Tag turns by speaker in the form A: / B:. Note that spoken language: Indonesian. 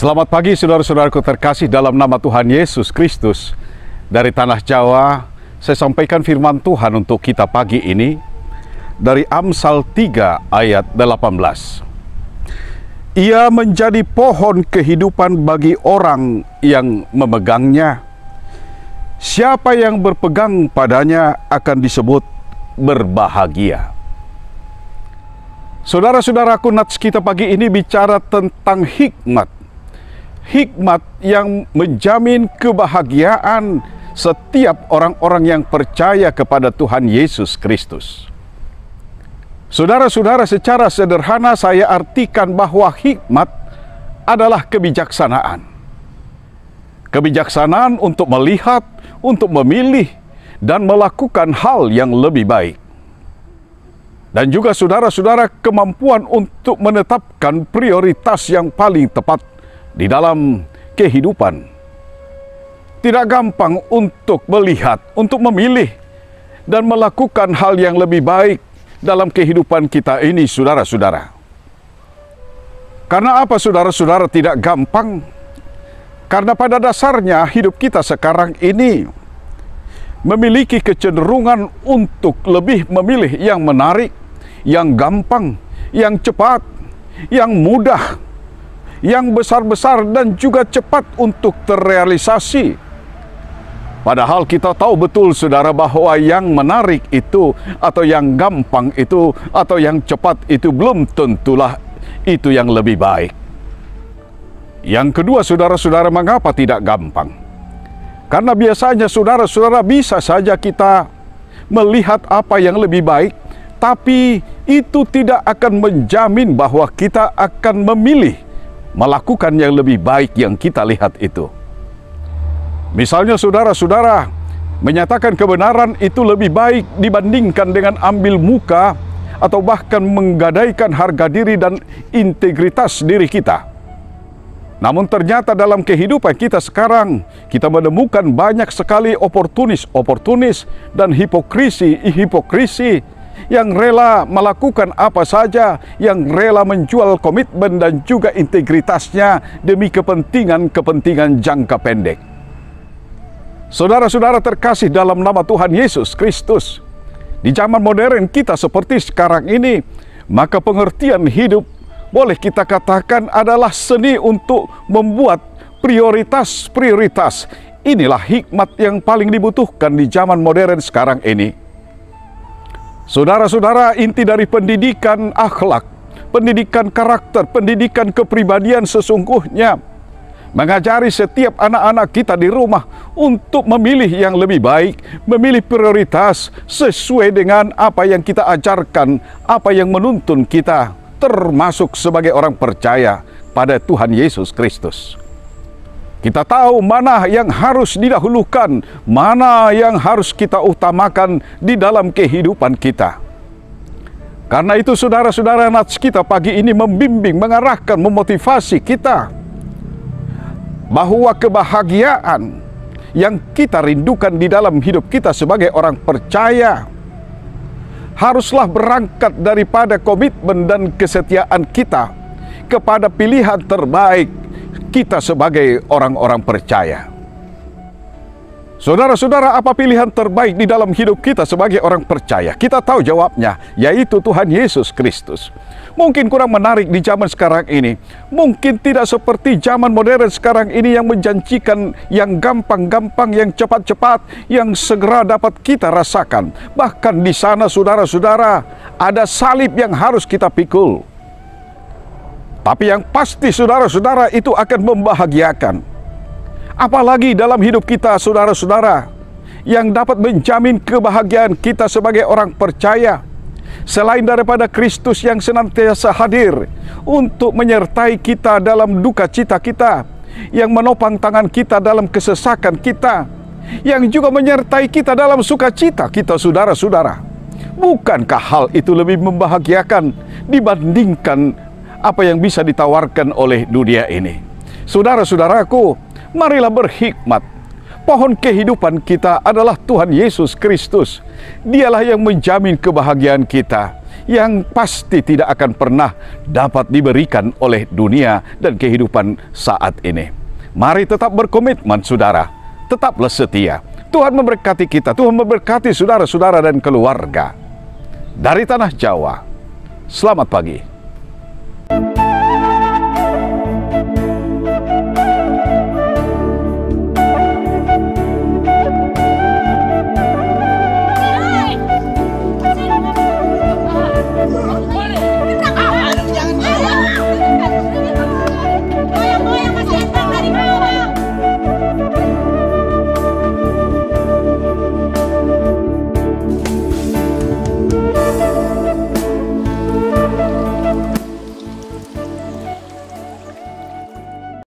A: Selamat pagi saudara-saudaraku terkasih dalam nama Tuhan Yesus Kristus. Dari Tanah Jawa, saya sampaikan firman Tuhan untuk kita pagi ini dari Amsal 3 ayat 18. Ia menjadi pohon kehidupan bagi orang yang memegangnya. Siapa yang berpegang padanya akan disebut berbahagia. Saudara-saudaraku, nats kita pagi ini bicara tentang hikmat. Hikmat yang menjamin kebahagiaan setiap orang-orang yang percaya kepada Tuhan Yesus Kristus. Saudara-saudara, secara sederhana saya artikan bahwa hikmat adalah kebijaksanaan. Kebijaksanaan untuk melihat, untuk memilih, dan melakukan hal yang lebih baik. Dan juga saudara-saudara, kemampuan untuk menetapkan prioritas yang paling tepat di dalam kehidupan. Tidak gampang untuk melihat, untuk memilih, dan melakukan hal yang lebih baik dalam kehidupan kita ini, saudara-saudara. Karena apa, saudara-saudara, tidak gampang? Karena pada dasarnya hidup kita sekarang ini memiliki kecenderungan untuk lebih memilih yang menarik, yang gampang, yang cepat, yang mudah, yang besar-besar dan juga cepat untuk terrealisasi. Padahal kita tahu betul, saudara, bahwa yang menarik itu, atau yang gampang itu, atau yang cepat itu belum tentulah itu yang lebih baik. Yang kedua, saudara-saudara, mengapa tidak gampang? Karena biasanya saudara-saudara bisa saja kita melihat apa yang lebih baik, tapi itu tidak akan menjamin bahwa kita akan memilih melakukan yang lebih baik yang kita lihat itu. Misalnya saudara-saudara menyatakan kebenaran itu lebih baik dibandingkan dengan ambil muka atau bahkan menggadaikan harga diri dan integritas diri kita. Namun ternyata dalam kehidupan kita sekarang, kita menemukan banyak sekali oportunis dan hipokrisi yang rela melakukan apa saja, yang rela menjual komitmen dan juga integritasnya demi kepentingan jangka pendek. Saudara-saudara terkasih dalam nama Tuhan Yesus Kristus, di zaman modern kita seperti sekarang ini, maka pengertian hidup boleh kita katakan adalah seni untuk membuat prioritas. Inilah hikmat yang paling dibutuhkan di zaman modern sekarang ini. Saudara-saudara, inti dari pendidikan akhlak, pendidikan karakter, pendidikan kepribadian sesungguhnya mengajari setiap anak-anak kita di rumah untuk memilih yang lebih baik, memilih prioritas sesuai dengan apa yang kita ajarkan, apa yang menuntun kita, termasuk sebagai orang percaya pada Tuhan Yesus Kristus. Kita tahu mana yang harus didahulukan, mana yang harus kita utamakan di dalam kehidupan kita. Karena itu saudara-saudara, nats kita pagi ini membimbing, mengarahkan, memotivasi kita bahwa kebahagiaan yang kita rindukan di dalam hidup kita sebagai orang percaya haruslah berangkat daripada komitmen dan kesetiaan kita kepada pilihan terbaik kita sebagai orang-orang percaya. Saudara-saudara, apa pilihan terbaik di dalam hidup kita sebagai orang percaya? Kita tahu jawabnya, yaitu Tuhan Yesus Kristus. Mungkin kurang menarik di zaman sekarang ini. Mungkin tidak seperti zaman modern sekarang ini yang menjanjikan yang gampang-gampang, yang cepat-cepat, yang segera dapat kita rasakan. Bahkan di sana, saudara-saudara, ada salib yang harus kita pikul. Tapi yang pasti, saudara-saudara, itu akan membahagiakan. Apalagi dalam hidup kita, saudara-saudara, yang dapat menjamin kebahagiaan kita sebagai orang percaya, selain daripada Kristus yang senantiasa hadir untuk menyertai kita dalam duka cita kita, yang menopang tangan kita dalam kesesakan kita, yang juga menyertai kita dalam sukacita kita, saudara-saudara. Bukankah hal itu lebih membahagiakan dibandingkan apa yang bisa ditawarkan oleh dunia ini? Saudara-saudaraku, marilah berhikmat. Pohon kehidupan kita adalah Tuhan Yesus Kristus. Dialah yang menjamin kebahagiaan kita. yang pasti tidak akan pernah dapat diberikan oleh dunia dan kehidupan saat ini. Mari tetap berkomitmen, saudara. Tetaplah setia. Tuhan memberkati kita. Tuhan memberkati saudara-saudara dan keluarga. Dari Tanah Jawa, selamat pagi.